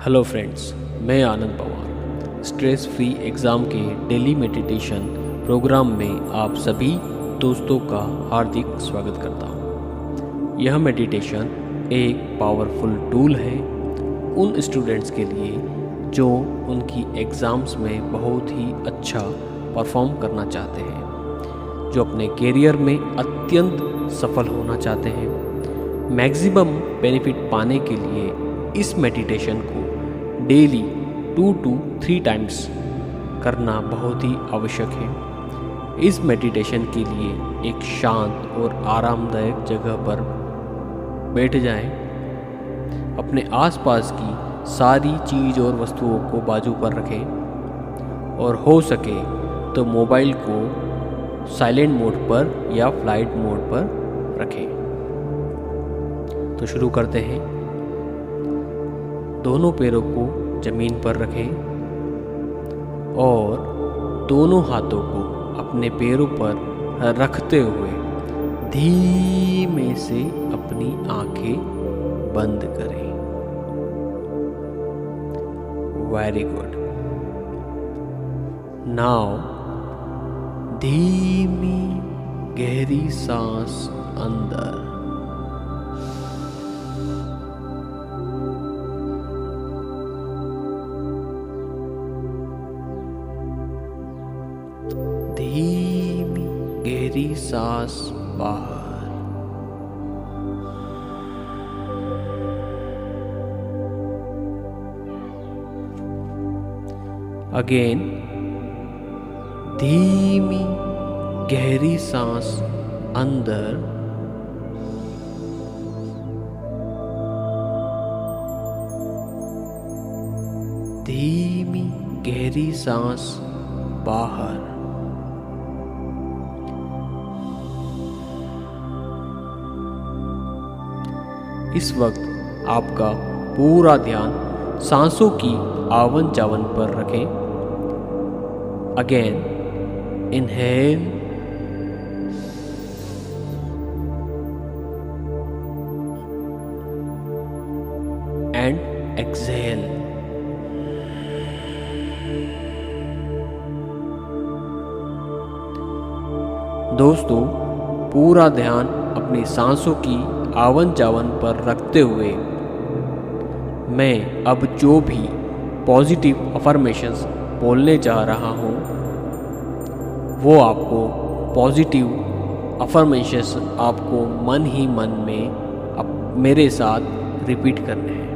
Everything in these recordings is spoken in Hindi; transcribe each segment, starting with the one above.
हेलो फ्रेंड्स, मैं आनंद पवार स्ट्रेस फ्री एग्ज़ाम के डेली मेडिटेशन प्रोग्राम में आप सभी दोस्तों का हार्दिक स्वागत करता हूँ। यह मेडिटेशन एक पावरफुल टूल है उन स्टूडेंट्स के लिए जो उनकी एग्ज़ाम्स में बहुत ही अच्छा परफॉर्म करना चाहते हैं, जो अपने करियर में अत्यंत सफल होना चाहते हैं। मैक्सिमम बेनिफिट पाने के लिए इस मेडिटेशन को डेली 2 to 3 टाइम्स करना बहुत ही आवश्यक है। इस मेडिटेशन के लिए एक शांत और आरामदायक जगह पर बैठ जाएं। अपने आसपास की सारी चीज़ और वस्तुओं को बाजू पर रखें और हो सके तो मोबाइल को साइलेंट मोड पर या फ्लाइट मोड पर रखें। तो शुरू करते हैं। दोनों पैरों को ज़मीन पर रखें और दोनों हाथों को अपने पैरों पर रखते हुए धीमे से अपनी आंखें बंद करें। Very good. नाउ धीमी गहरी सांस अंदर, धीमी गहरी सांस बाहर। अगेन धीमी गहरी सांस अंदर, धीमी गहरी सांस बाहर। इस वक्त आपका पूरा ध्यान सांसों की आवन जावन पर रखें। Again inhale and exhale. दोस्तों, पूरा ध्यान अपनी सांसों की आवन जावन पर रखते हुए मैं अब जो भी पॉजिटिव अफर्मेशंस बोलने जा रहा हूँ वो आपको पॉजिटिव अफर्मेशंस आपको मन ही मन में अब मेरे साथ रिपीट करने हैं।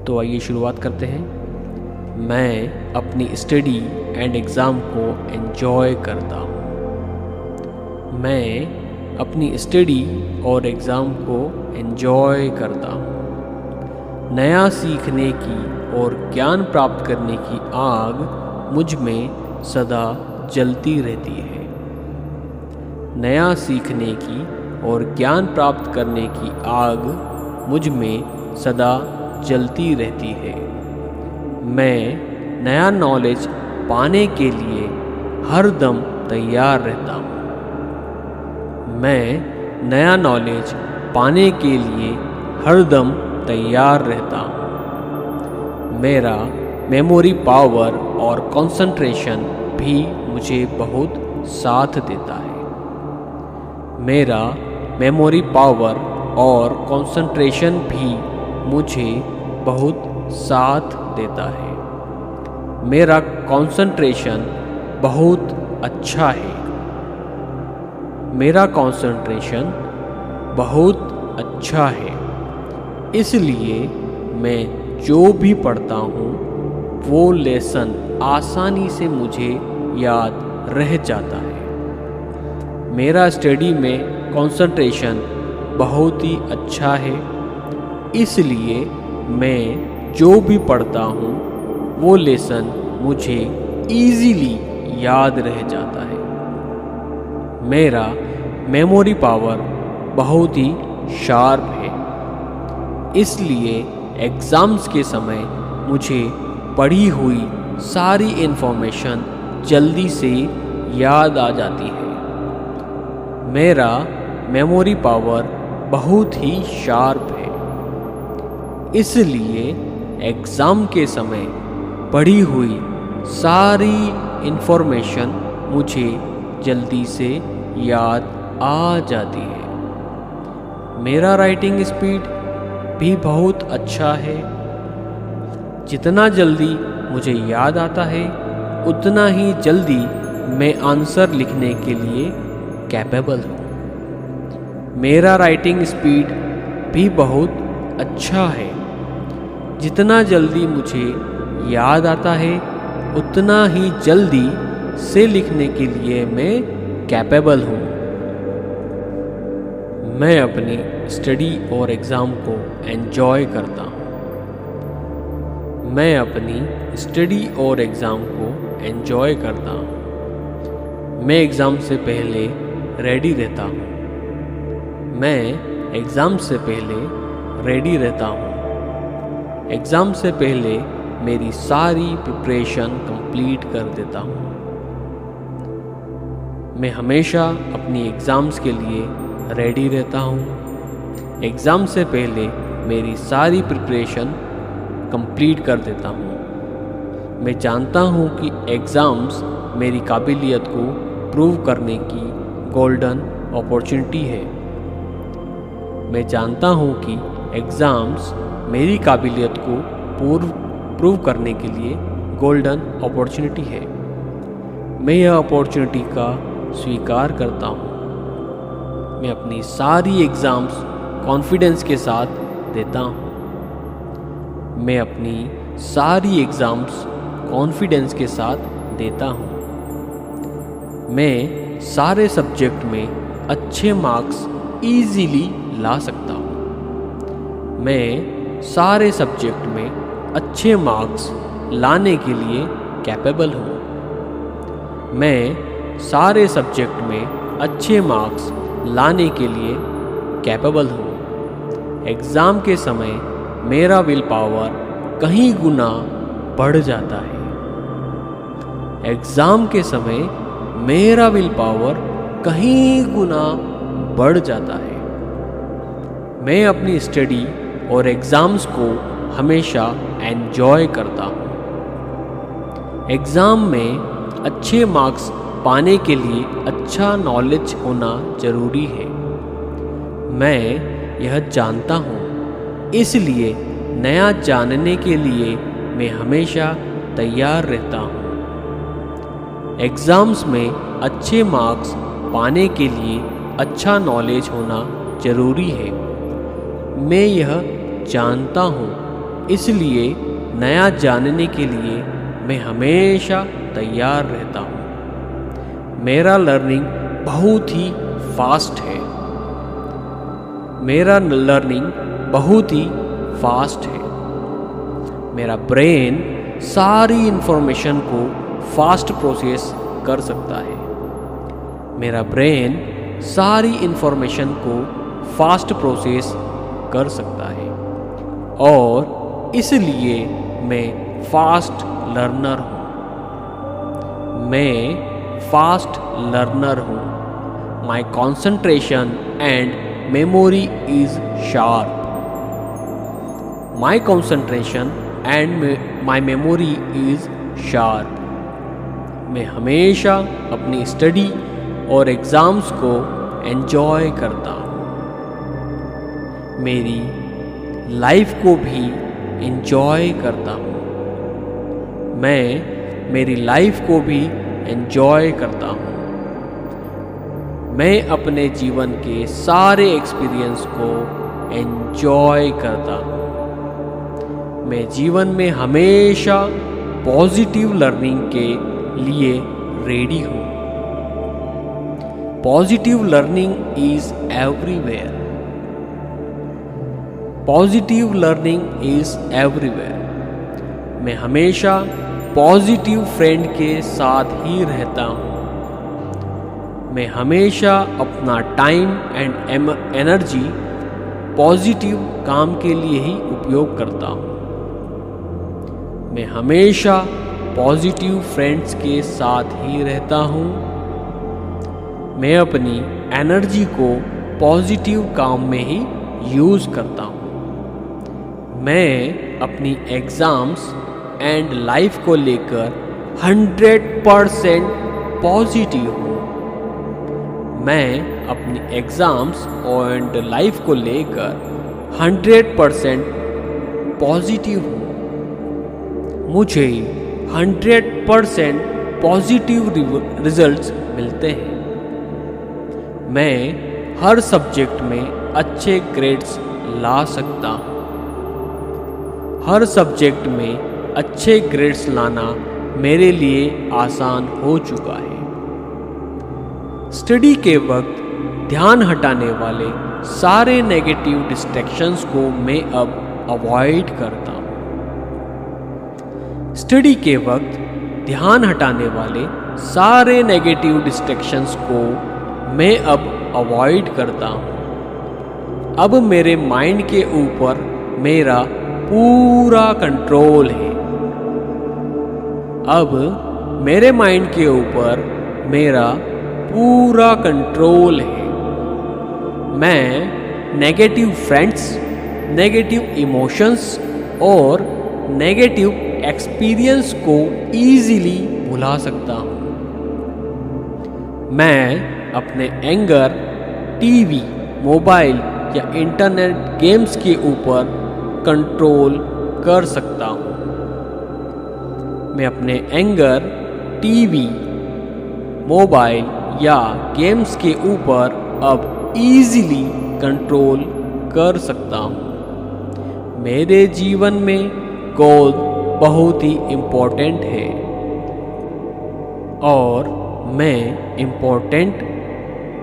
तो आइए शुरुआत करते हैं। मैं अपनी स्टडी एंड एग्ज़ाम को एंजॉय करता हूँ। मैं अपनी स्टडी और एग्ज़ाम को एंजॉय करता हूँ। नया सीखने की और ज्ञान प्राप्त करने की आग मुझ में सदा जलती रहती है। नया सीखने की और ज्ञान प्राप्त करने की आग मुझ में सदा जलती रहती है। मैं नया नॉलेज पाने के लिए हर दम तैयार रहता हूँ। मैं नया नॉलेज पाने के लिए हरदम तैयार रहता हूँ। मेरा मेमोरी पावर और कंसंट्रेशन भी मुझे बहुत साथ देता है। मेरा मेमोरी पावर और कंसंट्रेशन भी मुझे बहुत साथ देता है। मेरा कंसंट्रेशन बहुत अच्छा है। मेरा कंसंट्रेशन बहुत अच्छा है। इसलिए मैं जो भी पढ़ता हूँ वो लेसन आसानी से मुझे याद रह जाता है। मेरा स्टडी में कंसंट्रेशन बहुत ही अच्छा है। इसलिए मैं जो भी पढ़ता हूँ वो लेसन मुझे ईज़िली याद रह जाता है। मेरा मेमोरी पावर बहुत ही शार्प है। इसलिए एग्ज़ाम्स के समय मुझे पढ़ी हुई सारी इन्फॉर्मेशन जल्दी से याद आ जाती है। मेरा मेमोरी पावर बहुत ही शार्प है। इसलिए एग्ज़ाम के समय पढ़ी हुई सारी इन्फॉर्मेशन मुझे जल्दी से याद आ जाती है। मेरा राइटिंग स्पीड भी बहुत अच्छा है। जितना जल्दी मुझे याद आता है उतना ही जल्दी मैं आंसर लिखने के लिए कैपेबल हूँ। मेरा राइटिंग स्पीड भी बहुत अच्छा है। जितना जल्दी मुझे याद आता है उतना ही जल्दी से लिखने के लिए मैं कैपेबल हूँ। मैं अपनी स्टडी और एग्ज़ाम को एंजॉय करता हूँ। मैं अपनी स्टडी और एग्ज़ाम को एंजॉय करता हूँ। मैं एग्ज़ाम से पहले रेडी रहता हूँ। मैं एग्ज़ाम से पहले रेडी रहता हूँ। एग्ज़ाम से पहले मेरी सारी प्रिपरेशन कंप्लीट कर देता हूँ। मैं हमेशा अपनी एग्ज़ाम्स के लिए रेडी रहता हूँ। एग्ज़ाम से पहले मेरी सारी प्रिपरेशन कंप्लीट कर देता हूँ। मैं जानता हूँ कि एग्ज़ाम्स मेरी काबिलियत को प्रूव करने की गोल्डन अपॉर्चुनिटी है। मैं जानता हूँ कि एग्ज़ाम्स मेरी काबिलियत को प्रूव करने के लिए गोल्डन अपॉर्चुनिटी है। मैं यह अपॉर्चुनिटी का स्वीकार करता हूँ। मैं अपनी सारी एग्ज़ाम्स कॉन्फिडेंस के साथ देता हूँ। मैं अपनी सारी एग्ज़ाम्स कॉन्फिडेंस के साथ देता हूँ। मैं सारे सब्जेक्ट में अच्छे मार्क्स इजीली ला सकता हूँ। मैं सारे सब्जेक्ट में अच्छे मार्क्स लाने के लिए कैपेबल हूँ। मैं सारे सब्जेक्ट में अच्छे मार्क्स लाने के लिए कैपेबल हूँ। एग्ज़ाम के समय मेरा विल पावर कहीं गुना बढ़ जाता है। एग्ज़ाम के समय मेरा विल पावर कहीं गुना बढ़ जाता है। मैं अपनी स्टडी और एग्ज़ाम्स को हमेशा एंजॉय करता हूँ। एग्ज़ाम में अच्छे मार्क्स पाने के लिए अच्छा नॉलेज होना ज़रूरी है। मैं यह जानता हूँ, इसलिए नया जानने के लिए मैं हमेशा तैयार रहता हूँ। एग्ज़ाम्स में अच्छे मार्क्स पाने के लिए अच्छा नॉलेज होना ज़रूरी है। मैं यह जानता हूँ, इसलिए नया जानने के लिए मैं हमेशा तैयार रहता हूँ। मेरा लर्निंग बहुत ही फास्ट है। मेरा लर्निंग बहुत ही फास्ट है। मेरा ब्रेन सारी इन्फॉर्मेशन को फास्ट प्रोसेस कर सकता है। मेरा ब्रेन सारी इन्फॉर्मेशन को फास्ट प्रोसेस कर सकता है और इसलिए मैं फास्ट लर्नर हूँ। मैं फास्ट लर्नर हूँ। My concentration and memory is sharp. My concentration and my memory is sharp. मैं हमेशा अपनी स्टडी और एग्ज़ाम्स को एंजॉय करता हूँ। मेरी लाइफ को भी एंजॉय करता हूँ। मैं मेरी लाइफ को भी एंजॉय करता हूँ। मैं अपने जीवन के सारे एक्सपीरियंस को एंजॉय करता हूँ। मैं जीवन में हमेशा पॉजिटिव लर्निंग के लिए रेडी हूँ। Positive learning is everywhere. Positive learning is everywhere. मैं हमेशा पॉजिटिव फ्रेंड के साथ ही रहता हूँ। मैं हमेशा अपना टाइम एंड एनर्जी पॉजिटिव काम के लिए ही उपयोग करता हूँ। मैं हमेशा पॉजिटिव फ्रेंड्स के साथ ही रहता हूँ। मैं अपनी एनर्जी को पॉजिटिव काम में ही यूज़ करता हूँ। मैं अपनी एग्ज़ाम्स एंड लाइफ को लेकर 100% पॉजिटिव हूँ। मैं अपनी एग्ज़ाम्स एंड लाइफ को लेकर 100% पॉजिटिव हूँ। मुझे 100% पॉजिटिव रिजल्ट्स मिलते हैं। मैं हर सब्जेक्ट में अच्छे ग्रेड्स ला सकता हूँ। हर सब्जेक्ट में अच्छे ग्रेड्स लाना मेरे लिए आसान हो चुका है। स्टडी के वक्त ध्यान हटाने वाले सारे नेगेटिव डिस्ट्रैक्शंस को मैं अब अवॉइड करता हूँ। स्टडी के वक्त ध्यान हटाने वाले सारे नेगेटिव डिस्ट्रैक्शंस को मैं अब अवॉइड करता हूँ। अब मेरे माइंड के ऊपर मेरा पूरा कंट्रोल है। अब मेरे माइंड के ऊपर मेरा पूरा कंट्रोल है। मैं नेगेटिव फ्रेंड्स, नेगेटिव इमोशंस और नेगेटिव एक्सपीरियंस को ईज़िली भुला सकता हूँ। मैं अपने एंगर, टीवी, मोबाइल या इंटरनेट गेम्स के ऊपर कंट्रोल कर सकता हूँ। मैं अपने एंगर, टीवी, मोबाइल या गेम्स के ऊपर अब ईज़िली कंट्रोल कर सकता हूँ। मेरे जीवन में गोल बहुत ही इम्पोर्टेंट है और मैं इम्पोर्टेंट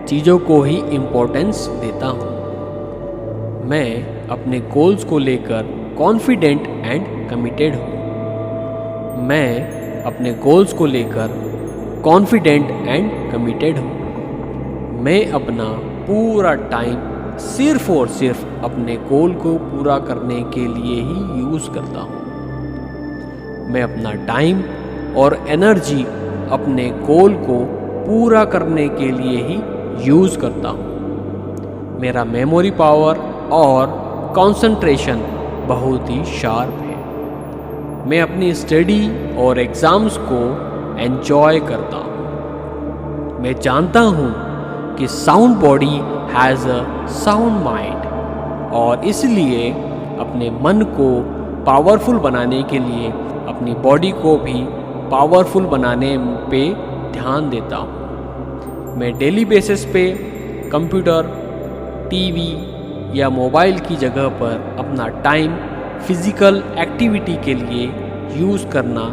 चीज़ों को ही इम्पोर्टेंस देता हूँ। मैं अपने गोल्स को लेकर कॉन्फिडेंट एंड कमिटेड हूँ। मैं अपने गोल्स को लेकर कॉन्फिडेंट एंड कमिटेड हूँ। मैं अपना पूरा टाइम सिर्फ और सिर्फ अपने गोल को पूरा करने के लिए ही यूज़ करता हूँ। मैं अपना टाइम और एनर्जी अपने गोल को पूरा करने के लिए ही यूज़ करता हूँ। मेरा मेमोरी पावर और कंसंट्रेशन बहुत ही शार्प है। मैं अपनी स्टडी और एग्ज़ाम्स को एंजॉय करता हूँ। मैं जानता हूँ कि sound body has a sound mind और इसलिए अपने मन को पावरफुल बनाने के लिए अपनी बॉडी को भी पावरफुल बनाने पे ध्यान देता हूँ। मैं डेली बेसिस पे कंप्यूटर, टीवी या मोबाइल की जगह पर अपना टाइम फिज़िकल एक्टिविटी के लिए यूज़ करना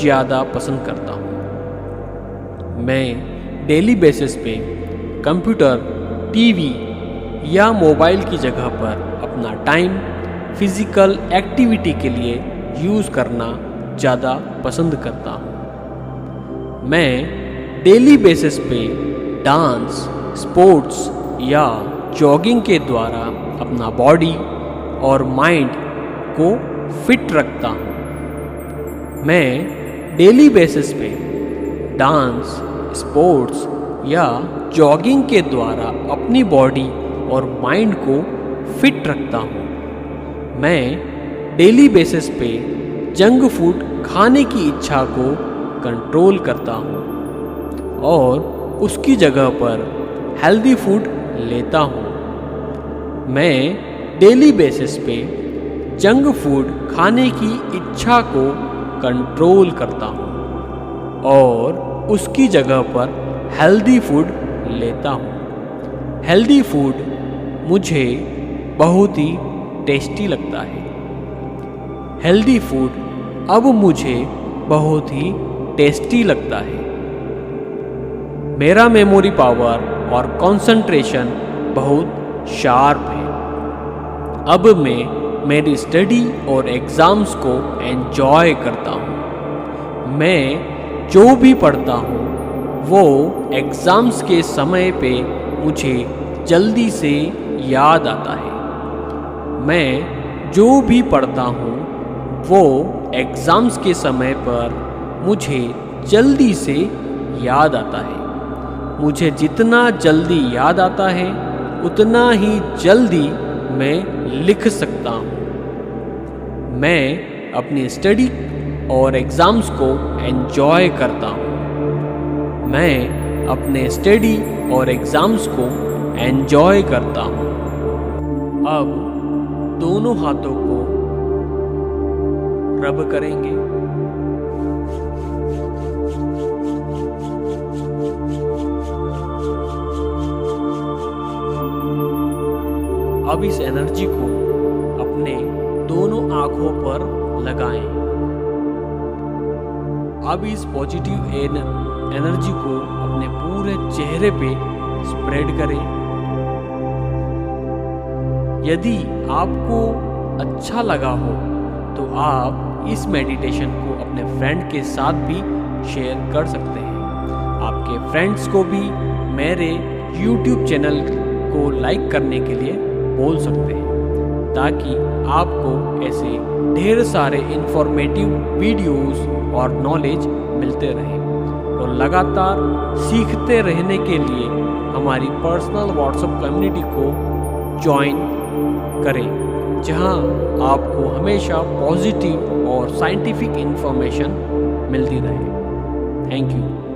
ज़्यादा पसंद करता हूँ। मैं डेली बेसिस पे कंप्यूटर, टीवी या मोबाइल की जगह पर अपना टाइम फिज़िकल एक्टिविटी के लिए यूज़ करना ज़्यादा पसंद करता हूँ। मैं डेली बेसिस पे डांस, स्पोर्ट्स या जॉगिंग के द्वारा अपना बॉडी और माइंड को फिट रखता हूँ। मैं डेली बेसिस पे डांस, स्पोर्ट्स या जॉगिंग के द्वारा अपनी बॉडी और माइंड को फिट रखता हूँ। मैं डेली बेसिस पे जंक फूड खाने की इच्छा को कंट्रोल करता हूँ और उसकी जगह पर हेल्दी फूड लेता हूँ। मैं डेली बेसिस पे जंक फूड खाने की इच्छा को कंट्रोल करता हूँ और उसकी जगह पर हेल्दी फूड लेता हूँ। हेल्दी फूड मुझे बहुत ही टेस्टी लगता है। हेल्दी फूड अब मुझे बहुत ही टेस्टी लगता है। मेरा मेमोरी पावर और कंसंट्रेशन बहुत शार्प है। अब मैं मेरी स्टडी और एग्ज़ाम्स को एंजॉय करता हूँ। मैं जो भी पढ़ता हूँ वो एग्ज़ाम्स के समय पे मुझे जल्दी से याद आता है। मैं जो भी पढ़ता हूँ वो एग्ज़ाम्स के समय पर मुझे जल्दी से याद आता है। मुझे जितना जल्दी याद आता है उतना ही जल्दी मैं लिख सकता हूँ। मैं अपनी स्टडी और एग्ज़ाम्स को एंजॉय करता हूँ। मैं अपने स्टडी और एग्ज़ाम्स को एंजॉय करता हूँ। अब दोनों हाथों को रब करेंगे। अब इस एनर्जी को अपने दोनों आंखों पर लगाएं। अब इस पॉजिटिव एनर्जी को अपने पूरे चेहरे पे स्प्रेड करें। यदि आपको अच्छा लगा हो तो आप इस मेडिटेशन को अपने फ्रेंड के साथ भी शेयर कर सकते हैं। आपके फ्रेंड्स को भी मेरे YouTube चैनल को लाइक करने के लिए बोल सकते हैं, ताकि आपको ऐसे ढेर सारे इंफॉर्मेटिव वीडियोस और नॉलेज मिलते रहें। और लगातार सीखते रहने के लिए हमारी पर्सनल व्हाट्सएप कम्युनिटी को ज्वाइन करें, जहां आपको हमेशा पॉजिटिव और साइंटिफिक इंफॉर्मेशन मिलती रहे। Thank you.